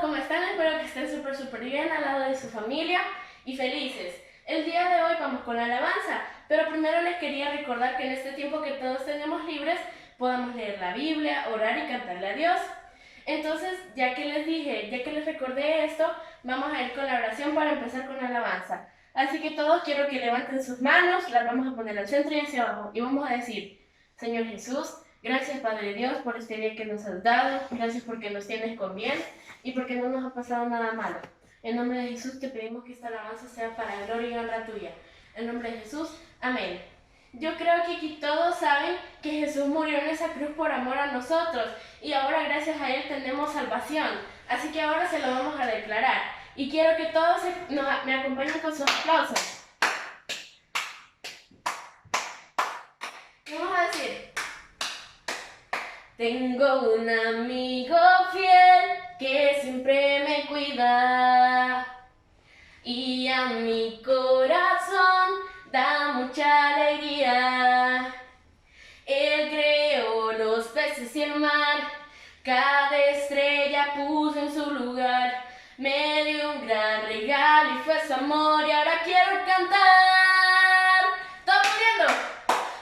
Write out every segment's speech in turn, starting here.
¿cómo están? Espero que estén súper bien al lado de su familia y felices. El día de hoy vamos con la alabanza, pero primero les quería recordar que en este tiempo que todos tenemos libres, podamos leer la Biblia, orar y cantarle a Dios. Entonces, ya que les dije, ya que les recordé esto, vamos a ir con la oración para empezar con la alabanza. Así que todos quiero que levanten sus manos, las vamos a poner al centro y hacia abajo, y vamos a decir: Señor Jesús, gracias Padre Dios por este día que nos has dado, gracias porque nos tienes con bien y porque no nos ha pasado nada malo. En nombre de Jesús te pedimos que esta alabanza sea para la gloria y honra tuya. En nombre de Jesús, amén. Yo creo que aquí todos saben que Jesús murió en esa cruz por amor a nosotros y ahora gracias a Él tenemos salvación. Así que ahora se lo vamos a declarar y quiero que todos me acompañen con sus aplausos. Vamos a decir: tengo un amigo fiel que siempre me cuida y a mi corazón da mucha alegría. Él creó los peces y el mar, cada estrella puso en su lugar. Me dio un gran regalo y fue su amor y ahora quiero cantar. ¡Todos moviendo!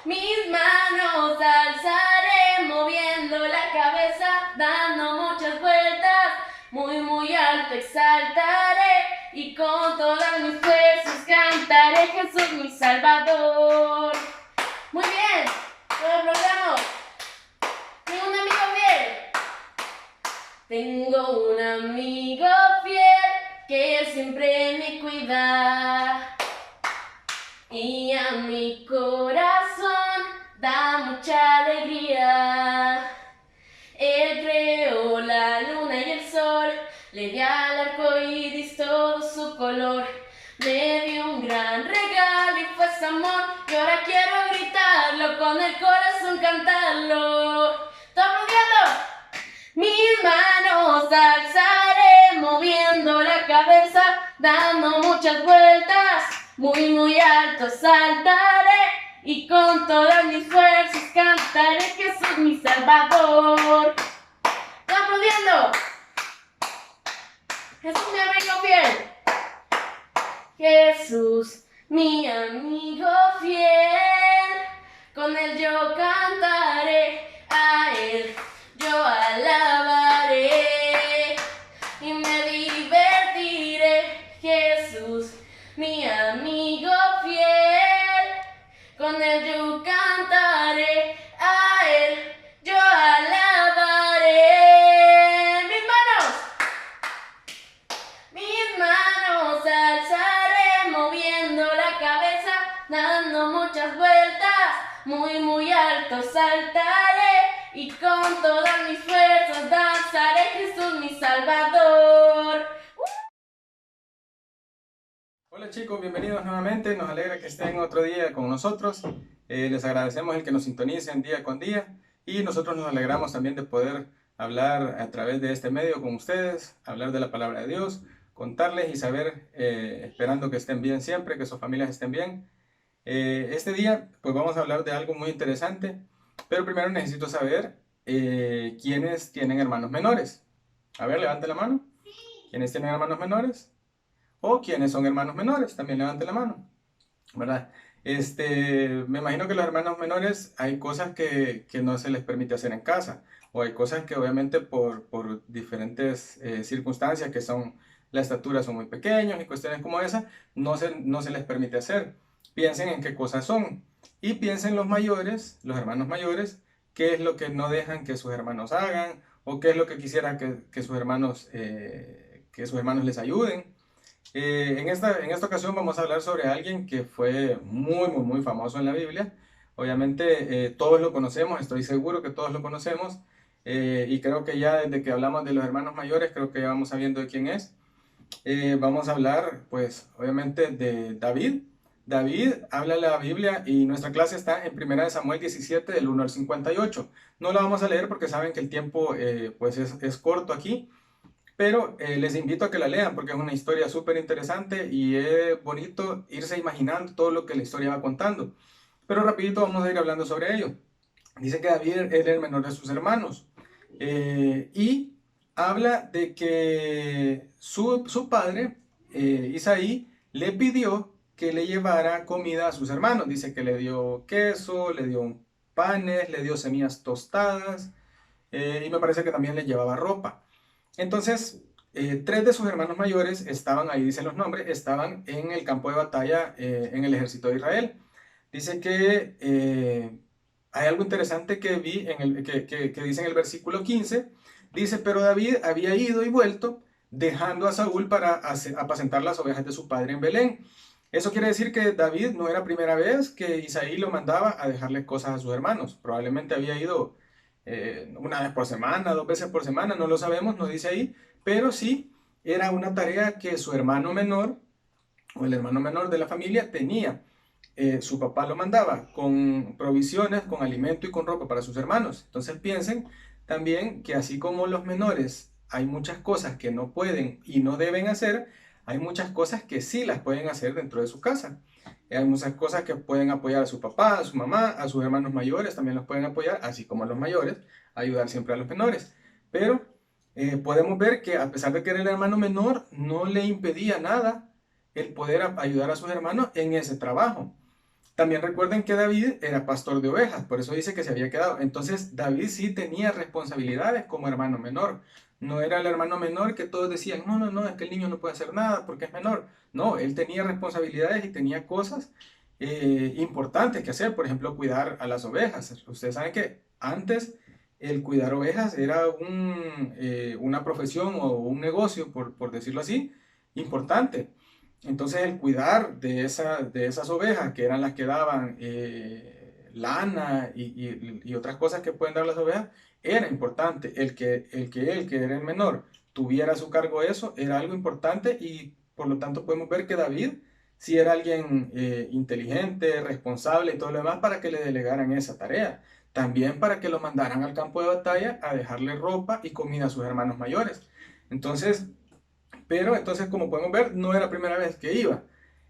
Mis manos alzaré, moviendo la cabeza, dando muchas vueltas, muy alto exaltaré y con todas mis fuerzas cantaré: Jesús mi Salvador. Muy bien, lo logramos. Tengo un amigo fiel. Tengo un amigo fiel que siempre me cuida y a mi corazón da mucha alegría. Él creó la luna y el sol, le dio al arco iris todo su color. Me dio un gran regalo y fue su amor y ahora quiero gritarlo, con el corazón cantarlo. ¡Todos aplaudiendo! Mis manos alzaré, moviendo la cabeza, dando muchas vueltas, muy alto saltaré y con todas mis fuerzas cantaré: Jesús mi Salvador. ¿Están aplaudiendo? Jesús mi amigo fiel. Jesús mi amigo fiel, con él yo cantaré, a él yo alabaré y me divertiré. Jesús mi amigo fiel, con él yo cantaré, a él yo alabaré. Mis manos alzaré, moviendo la cabeza, dando muchas vueltas, muy alto saltaré y con todas mis fuerzas danzaré: Jesús mi Salvador. Hola chicos, bienvenidos nuevamente, nos alegra que estén otro día con nosotros. Les agradecemos el que nos sintonicen día con día y nosotros nos alegramos también de poder hablar a través de este medio con ustedes, hablar de la palabra de Dios, contarles y saber, esperando que estén bien siempre, que sus familias estén bien. Este día pues vamos a hablar de algo muy interesante, pero primero necesito saber quiénes tienen hermanos menores. A ver, levante la mano. ¿Quiénes tienen hermanos menores? O quienes son hermanos menores, también levanten la mano, ¿verdad? Me imagino que los hermanos menores hay cosas que no se les permite hacer en casa, o hay cosas que obviamente por diferentes circunstancias, que son la estatura son muy pequeños y cuestiones como esas, no se les permite hacer. Piensen en qué cosas son y piensen los mayores, los hermanos mayores, qué es lo que no dejan que sus hermanos hagan o qué es lo que quisieran que sus hermanos les ayuden. En esta ocasión vamos a hablar sobre alguien que fue muy famoso en la Biblia. Obviamente todos lo conocemos, estoy seguro que todos lo conocemos. Y creo que ya desde que hablamos de los hermanos mayores, creo que ya vamos sabiendo de quién es. Vamos a hablar, pues, obviamente de David. David habla la Biblia y nuestra clase está en 1 Samuel 17, del 1 al 58. No la vamos a leer porque saben que el tiempo pues es corto aquí. Pero les invito a que la lean porque es una historia súper interesante y es bonito irse imaginando todo lo que la historia va contando. Pero rapidito vamos a ir hablando sobre ello. Dice que David era el menor de sus hermanos y habla de que su padre, Isaí, le pidió que le llevara comida a sus hermanos. Dice que le dio queso, le dio panes, le dio semillas tostadas, y me parece que también le llevaba ropa. Entonces, tres de sus hermanos mayores estaban, ahí dicen los nombres, estaban en el campo de batalla, en el ejército de Israel. Dice que hay algo interesante que vi que dice en el versículo 15. Dice, pero David había ido y vuelto, dejando a Saúl para apacentar las ovejas de su padre en Belén. Eso quiere decir que David no era primera vez que Isaí lo mandaba a dejarle cosas a sus hermanos. Probablemente había ido una vez por semana, dos veces por semana, no lo sabemos, no dice ahí, pero sí era una tarea que su hermano menor o el hermano menor de la familia tenía. Su papá lo mandaba con provisiones, con alimento y con ropa para sus hermanos. Entonces piensen también que así como los menores hay muchas cosas que no pueden y no deben hacer, hay muchas cosas que sí las pueden hacer dentro de su casa. Hay muchas cosas que pueden apoyar a su papá, a su mamá, a sus hermanos mayores, también los pueden apoyar, así como a los mayores, ayudar siempre a los menores. Pero podemos ver que a pesar de que era el hermano menor, no le impedía nada el poder ayudar a sus hermanos en ese trabajo. También recuerden que David era pastor de ovejas, por eso dice que se había quedado. Entonces David sí tenía responsabilidades como hermano menor. No era el hermano menor que todos decían, no, no, no, es que el niño no puede hacer nada porque es menor. No, él tenía responsabilidades y tenía cosas importantes que hacer, por ejemplo, cuidar a las ovejas. Ustedes saben que antes el cuidar ovejas era una profesión o un negocio, por decirlo así, importante. Entonces el cuidar de esas ovejas, que eran las que daban lana y otras cosas que pueden dar las ovejas, era importante. El que era el menor, tuviera a su cargo eso, era algo importante y por lo tanto podemos ver que David sí era alguien inteligente, responsable y todo lo demás para que le delegaran esa tarea. También para que lo mandaran al campo de batalla a dejarle ropa y comida a sus hermanos mayores. Entonces, pero entonces, como podemos ver, no era la primera vez que iba.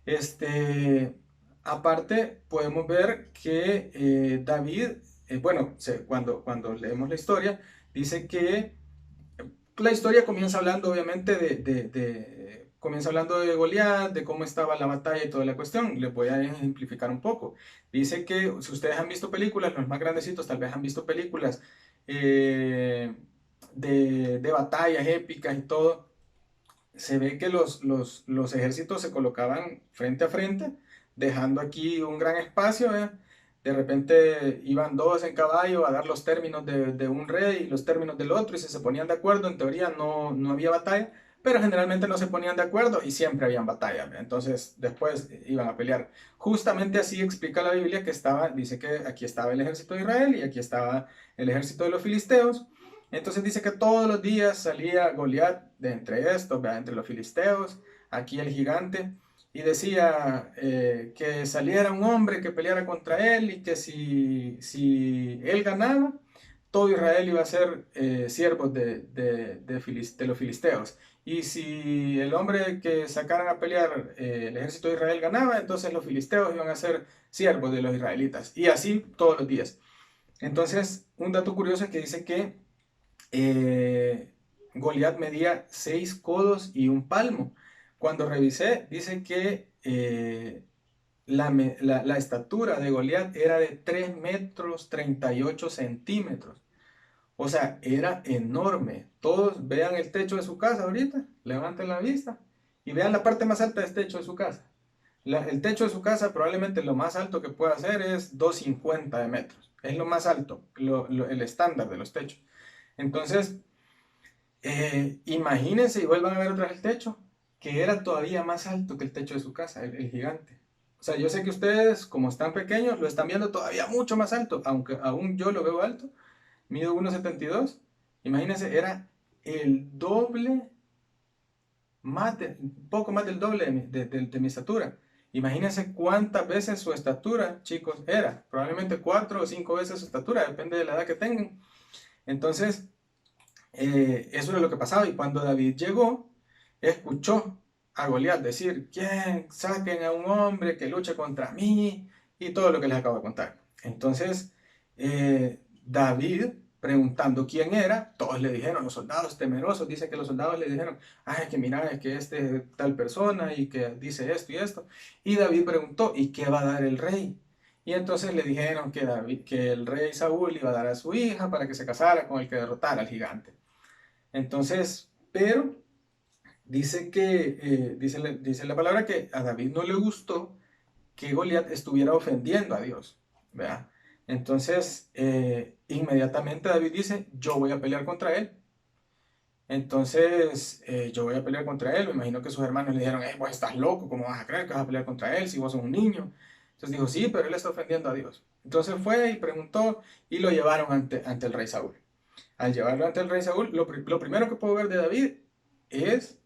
Este, aparte, podemos ver que David, bueno, cuando leemos la historia, dice que la historia comienza hablando, obviamente, comienza hablando de Goliat, de cómo estaba la batalla y toda la cuestión. Les voy a ejemplificar un poco. Dice que si ustedes han visto películas, los más grandecitos tal vez han visto películas eh, de batallas épicas y todo, se ve que los ejércitos se colocaban frente a frente, dejando aquí un gran espacio, ¿eh? De repente iban dos en caballo a dar los términos de un rey y los términos del otro y si se ponían de acuerdo, en teoría no había batalla, pero generalmente no se ponían de acuerdo y siempre habían batallas. Entonces después iban a pelear. Justamente así explica la Biblia que dice que aquí estaba el ejército de Israel y aquí estaba el ejército de los filisteos. Entonces dice que todos los días salía Goliat de entre estos, ¿verdad? Entre los filisteos, aquí el gigante, y decía que saliera un hombre que peleara contra él y que si él ganaba, todo Israel iba a ser siervos de los filisteos. Y si el hombre que sacaran a pelear el ejército de Israel ganaba, entonces los filisteos iban a ser siervos de los israelitas. Y así todos los días. Entonces, un dato curioso es que dice que eh, Goliat medía 6 codos y un palmo. Cuando revisé, dice que la estatura de Goliat era de 3 metros 38 centímetros. O sea, era enorme. Todos vean el techo de su casa ahorita, levanten la vista y vean la parte más alta de este techo de su casa. El techo de su casa probablemente lo más alto que puede hacer es 2,50 de metros. Es lo más alto, el estándar de los techos. Entonces, imagínense y vuelvan a ver otra vez el techo, que era todavía más alto que el techo de su casa, el gigante. O sea, yo sé que ustedes, como están pequeños, lo están viendo todavía mucho más alto, aunque aún yo lo veo alto, mido 1,72. Imagínense, era el doble, un poco más del doble de mi estatura. Imagínense cuántas veces su estatura, chicos, era. Probablemente 4 o 5 veces su estatura, depende de la edad que tengan. Entonces, eso era lo que pasaba. Y cuando David llegó, escuchó a Goliat decir, ¿quién? Saquen a un hombre que luche contra mí y todo lo que les acabo de contar. Entonces, David preguntando quién era. Todos le dijeron, los soldados temerosos, dice que los soldados le dijeron, ay, que mira, es que este es tal persona y que dice esto y esto. Y David preguntó, ¿y qué va a dar el rey? Y entonces le dijeron que el rey Saúl iba a dar a su hija para que se casara con el que derrotara al gigante. Entonces, pero dice la palabra que a David no le gustó que Goliat estuviera ofendiendo a Dios, ¿verdad? Entonces, inmediatamente David dice, yo voy a pelear contra él. Entonces, yo voy a pelear contra él. Me imagino que sus hermanos le dijeron, vos estás loco, ¿cómo vas a creer que vas a pelear contra él si vos sos un niño? Entonces dijo, sí, pero él está ofendiendo a Dios. Entonces fue y preguntó y lo llevaron ante el rey Saúl. Al llevarlo ante el rey Saúl, lo primero que puedo ver de David es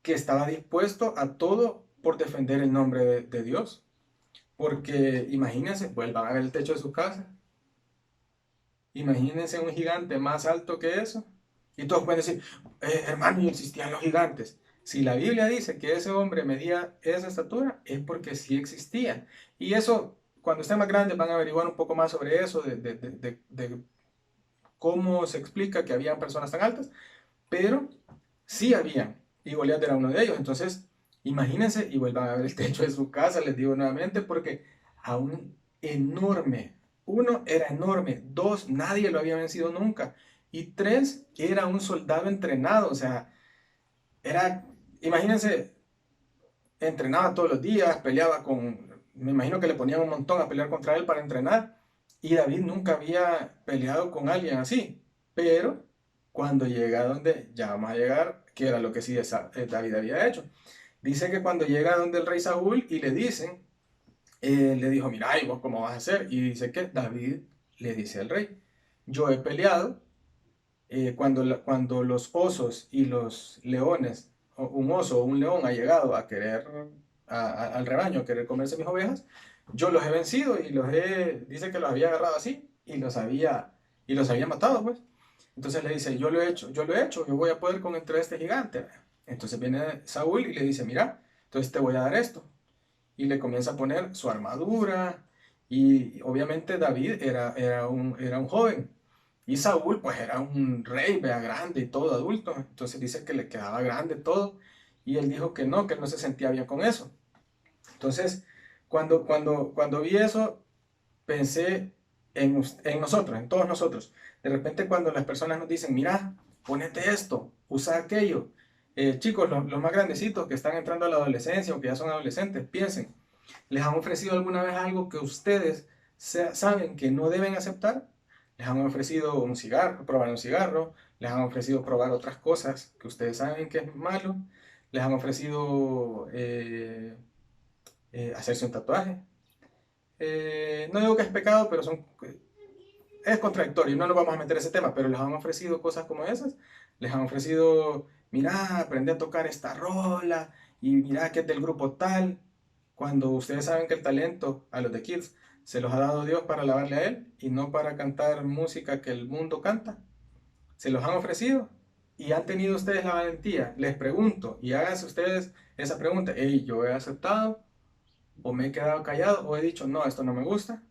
que estaba dispuesto a todo por defender el nombre de Dios. Porque imagínense, vuelvan a ver el techo de su casa. Imagínense un gigante más alto que eso. Y todos pueden decir, hermano, y existían los gigantes. Si la Biblia dice que ese hombre medía esa estatura, es porque sí existía. Y eso, cuando estén más grandes, van a averiguar un poco más sobre eso, de cómo se explica que habían personas tan altas. Pero sí habían. Y Goliat era uno de ellos. Entonces, imagínense y vuelvan a ver el techo de su casa, les digo nuevamente, porque aún enorme. Uno, era enorme. Dos, nadie lo había vencido nunca. Y tres, era un soldado entrenado. O sea, era, imagínense, entrenaba todos los días, peleaba me imagino que le ponían un montón a pelear contra él para entrenar. Y David nunca había peleado con alguien así. Pero cuando llega a donde, ya vamos a llegar, que era lo que sí David había hecho. Dice que cuando llega a donde el rey Saúl y le dicen, le dijo, mira, ¿y vos cómo vas a hacer? Y dice que David le dice al rey, yo he peleado cuando los osos y los leones, o un oso o un león ha llegado a querer, al rebaño, a querer comerse mis ovejas, yo los he vencido y dice que los había agarrado así y los había matado, pues. Entonces le dice, yo lo he hecho, yo voy a poder contra este gigante. Entonces viene Saúl y le dice, mira, entonces te voy a dar esto. Y le comienza a poner su armadura. Y obviamente David era un joven. Y Saúl pues era un rey, vea, grande y todo, adulto. Entonces dice que le quedaba grande todo. Y él dijo que él no se sentía bien con eso. Entonces, cuando vi eso, pensé en nosotros, en todos nosotros. De repente cuando las personas nos dicen, mira, ponete esto, usa aquello. Chicos, los más grandecitos que están entrando a la adolescencia o que ya son adolescentes, piensen, ¿les han ofrecido alguna vez algo que ustedes saben que no deben aceptar? ¿Les han ofrecido un cigarro, probar un cigarro? ¿Les han ofrecido probar otras cosas que ustedes saben que es malo? ¿Les han ofrecido hacerse un tatuaje? No digo que es pecado, pero es contradictorio, no nos vamos a meter en ese tema, pero les han ofrecido cosas como esas, les han ofrecido, mira, aprende a tocar esta rola, y mira que es del grupo tal, cuando ustedes saben que el talento a los de Kids se los ha dado Dios para alabarle a Él, y no para cantar música que el mundo canta, se los han ofrecido, y han tenido ustedes la valentía, les pregunto, y háganse ustedes esa pregunta, hey, yo he aceptado, o me he quedado callado, o he dicho, no, esto no me gusta.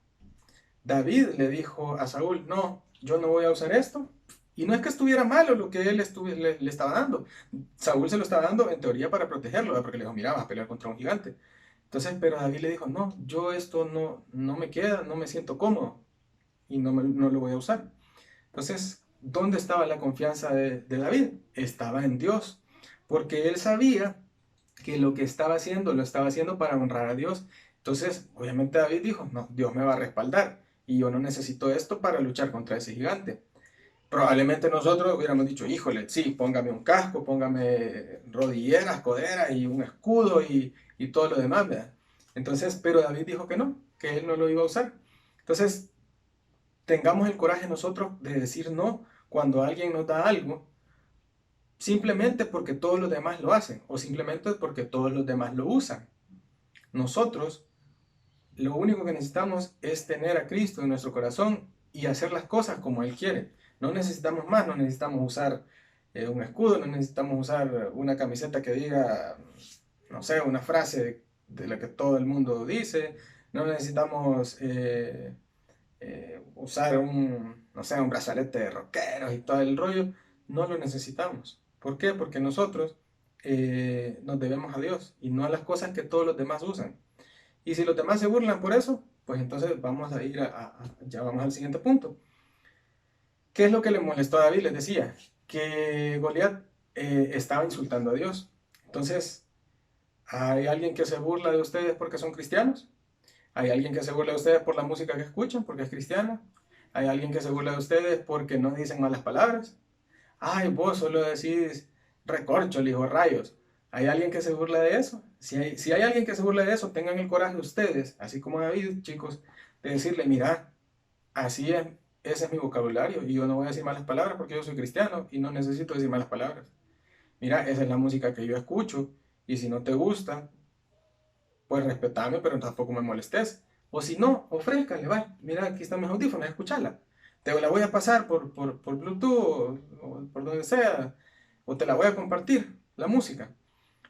David le dijo a Saúl, no, yo no voy a usar esto. Y no es que estuviera malo lo que él le estaba dando. Saúl se lo estaba dando en teoría para protegerlo, ¿verdad? Porque le dijo, mira, vas a pelear contra un gigante. Entonces, pero David le dijo, no, yo esto no me queda, no me siento cómodo y no lo voy a usar. Entonces, ¿dónde estaba la confianza de David? Estaba en Dios, porque él sabía que lo que estaba haciendo lo estaba haciendo para honrar a Dios. Entonces, obviamente David dijo, no, Dios me va a respaldar y yo no necesito esto para luchar contra ese gigante. Probablemente nosotros hubiéramos dicho, híjole, sí, póngame un casco, póngame rodilleras, coderas y un escudo y todo lo demás, ¿verdad? Entonces, pero David dijo que no, que él no lo iba a usar. Entonces, tengamos el coraje nosotros de decir no cuando alguien nos da algo, simplemente porque todos los demás lo hacen o simplemente porque todos los demás lo usan. Nosotros lo único que necesitamos es tener a Cristo en nuestro corazón y hacer las cosas como Él quiere. No necesitamos más, no necesitamos usar un escudo, no necesitamos usar una camiseta que diga, no sé, una frase de la que todo el mundo dice, no necesitamos usar no sé, un brazalete de rockeros y todo el rollo. No lo necesitamos. ¿Por qué? Porque nosotros nos debemos a Dios y no a las cosas que todos los demás usan. Y si los demás se burlan por eso, pues entonces vamos a ir ya vamos al siguiente punto. ¿Qué es lo que le molestó a David? Les decía que Goliat estaba insultando a Dios. Entonces, ¿hay alguien que se burla de ustedes porque son cristianos? ¿Hay alguien que se burla de ustedes por la música que escuchan porque es cristiano? ¿Hay alguien que se burla de ustedes porque no dicen malas palabras? Ay, vos solo decís recorcholis o rayos. ¿Hay alguien que se burla de eso? Si hay alguien que se burla de eso, tengan el coraje ustedes, así como David, chicos, de decirle, mira, así es, ese es mi vocabulario y yo no voy a decir malas palabras porque yo soy cristiano y no necesito decir malas palabras. Mira, esa es la música que yo escucho y si no te gusta, pues respetame, pero tampoco me molestes. O si no, ofrézcale, va, mira, aquí están mis audífonos, escúchala. Te la voy a pasar por Bluetooth o por donde sea, o te la voy a compartir, la música.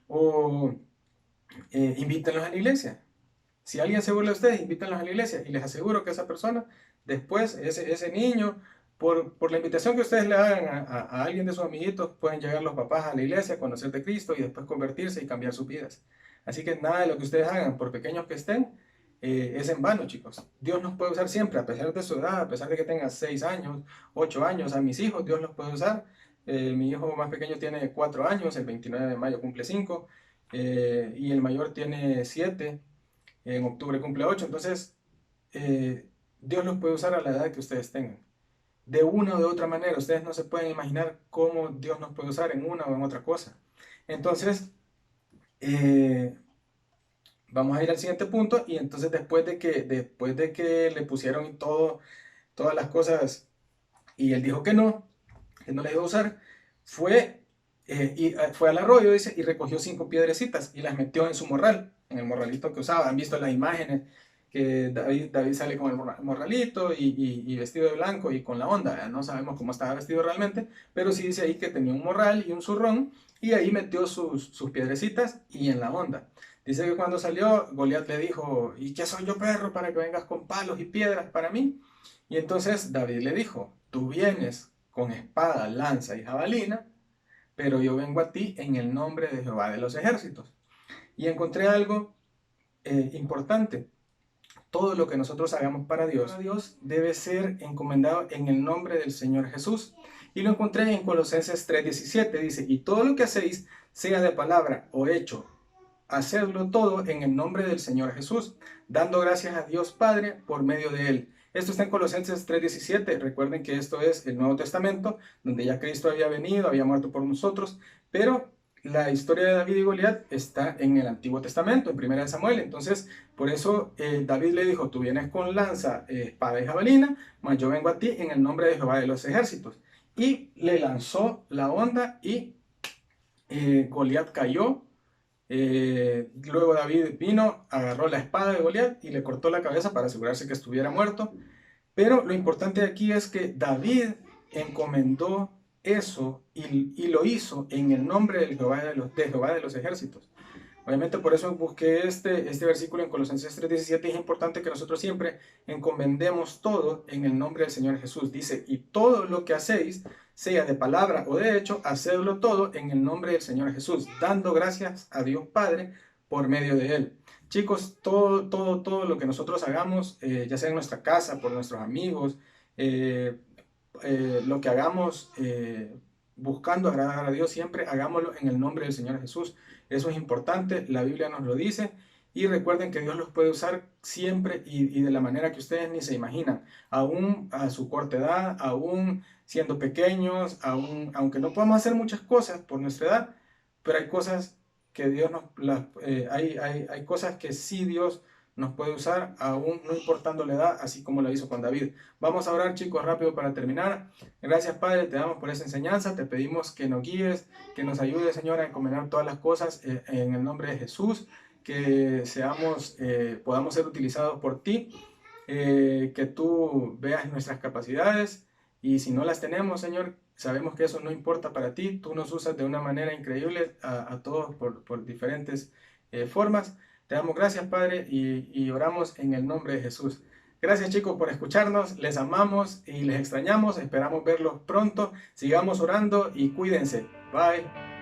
O invítenlos a la iglesia. Si alguien se burla de ustedes, invítenlos a la iglesia y les aseguro que esa persona, después, ese niño, por la invitación que ustedes le hagan a alguien de sus amiguitos, pueden llegar los papás a la iglesia, conocer de Cristo y después convertirse y cambiar sus vidas. Así que nada de lo que ustedes hagan, por pequeños que estén, es en vano, chicos. Dios nos puede usar siempre, a pesar de su edad, a pesar de que tengan 6 años, 8 años, a mis hijos, Dios los puede usar. Mi hijo más pequeño tiene 4 años, el 29 de mayo cumple 5, y el mayor tiene 7, en octubre cumple 8. Entonces, Dios los puede usar a la edad que ustedes tengan. De una o de otra manera, ustedes no se pueden imaginar cómo Dios nos puede usar en una o en otra cosa. Entonces, vamos a ir al siguiente punto y entonces después de que le pusieron todas las cosas y él dijo que no la iba a usar, fue al arroyo, dice, y recogió 5 piedrecitas y las metió en su morral, en el morralito que usaba. Han visto las imágenes que David sale con el morralito y vestido de blanco y con la onda, ¿verdad? No sabemos cómo estaba vestido realmente, pero sí dice ahí que tenía un morral y un zurrón y ahí metió sus piedrecitas y en la onda. Dice que cuando salió, Goliat le dijo, ¿y qué soy yo, perro, para que vengas con palos y piedras para mí? Y entonces David le dijo, tú vienes con espada, lanza y jabalina, pero yo vengo a ti en el nombre de Jehová de los ejércitos. Y encontré algo importante. Todo lo que nosotros hagamos para Dios debe ser encomendado en el nombre del Señor Jesús. Y lo encontré en Colosenses 3:17. Dice, y todo lo que hacéis, sea de palabra o hecho, hacedlo todo en el nombre del Señor Jesús, dando gracias a Dios Padre por medio de Él. Esto está en Colosenses 3:17. Recuerden que esto es el Nuevo Testamento, donde ya Cristo había venido, había muerto por nosotros, pero la historia de David y Goliat está en el Antiguo Testamento, en 1 Samuel. Entonces, por eso David le dijo, tú vienes con lanza, espada y jabalina, mas yo vengo a ti en el nombre de Jehová de los ejércitos. Y le lanzó la onda y Goliat cayó. Luego David vino, agarró la espada de Goliat y le cortó la cabeza para asegurarse que estuviera muerto. Pero lo importante aquí es que David encomendó eso y lo hizo en el nombre de Jehová de los ejércitos. Obviamente por eso busqué este versículo en Colosenses 3:17. Es importante que nosotros siempre encomendemos todo en el nombre del Señor Jesús. Dice, y todo lo que hacéis, sea de palabra o de hecho, hacedlo todo en el nombre del Señor Jesús, dando gracias a Dios Padre por medio de Él. Chicos, todo lo que nosotros hagamos, ya sea en nuestra casa, por nuestros amigos, lo que hagamos buscando agradar a Dios, siempre hagámoslo en el nombre del Señor Jesús. Eso es importante, la Biblia nos lo dice. Y recuerden que Dios los puede usar siempre y de la manera que ustedes ni se imaginan, aún a su corta edad, aún siendo pequeños, aunque no podamos hacer muchas cosas por nuestra edad, pero hay cosas que Dios hay cosas que sí Dios nos puede usar, aún no importando la edad, así como lo hizo con David. Vamos a orar, chicos, rápido para terminar. Gracias, Padre, te damos por esa enseñanza, te pedimos que nos guíes, que nos ayudes, Señor, a encomendar todas las cosas en el nombre de Jesús, que podamos ser utilizados por ti, que tú veas nuestras capacidades y si no las tenemos, Señor, sabemos que eso no importa para ti, tú nos usas de una manera increíble a todos por diferentes formas. Te damos gracias, Padre, y oramos en el nombre de Jesús. Gracias chicos por escucharnos, les amamos y les extrañamos, esperamos verlos pronto, sigamos orando y cuídense. Bye.